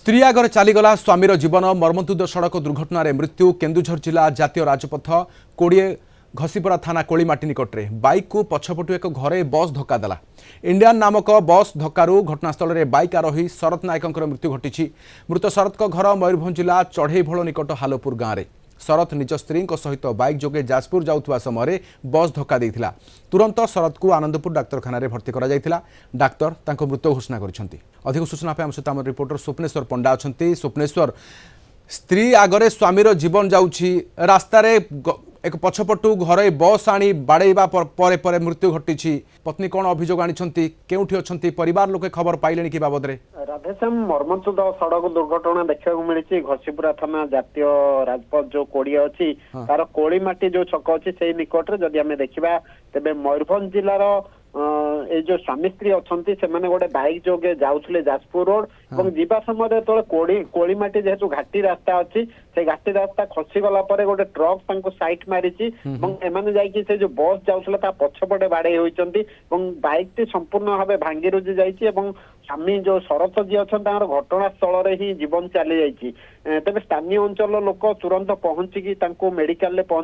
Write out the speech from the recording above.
स्त्री आगर चलीगला स्वामीर जीवन मर्मन्तुद सड़क दुर्घटन मृत्यु केन्दुझर जिला जातीय राजपथ 20 घसीपरा थाना कोलीमाटी निकट में बाइक को पछपटु एक घरे बस धक्का देला। इंडियन नामक बस धक्कू घटनास्थल में बाइक आरोही शरत नायक मृत्यु घटी। मृत शरत घर मयूरभंज जिला चढ़ईभोल निकट हालोपुर गाँव में शरत निज स्त्री सहित बाइक जोगे जाजपुर जाउथुवा समय बस धक्का देइथिला। तुरंत शरत को आनंदपुर डाक्तखाना भर्ती करा जायथिला। डाक्तर तांको मृत घोषणा करिसेंती। अधिक सूचना पे हम सहित आम रिपोर्टर स्वप्नेश्वर पंडा अछंती। स्वप्नेश्वर, स्त्री आगरे स्वामीर जीवन जाउछि, रास्तार एक पछपटु घरे बस आनी बाड़ेबा परे मृत्यु घटी। पत्नी कौन अभियोग आनी केउठी अछंती, परिवार लोके खबर पाइलेनी कि बाबद रे? राधेश्याम, मर्मन्तुद सड़क दुर्घटना देखा मिली घसीपुरा थाना जातीय राजपथ जो कोड़ी अच्छी तार कोलीमाटी जो छक अच्छी से निकट में जदि आम देखा तेज मयूरभंज जिलार ए जो स्वामी स्त्री अच्छा से गोटे बाइक जोगे जाऊले जाजपुर रोड और जीवा समय तो कोलीमाटी जेहेतु घाटी रास्ता अच्छी से घाटी रास्ता खसीगला गोटे ट्रक साइट मारी से जो बस जाऊला पछपटे बाड़े होती बाइक टी संपूर्ण भाव भांगी रुजी जाइए। स्वामी जो शरत जी अच्छा घटनास्थल ही जीवन चली जाइए। तेज स्थानीय अंचल लोक तुरंत पहुंचिकी मेडिकल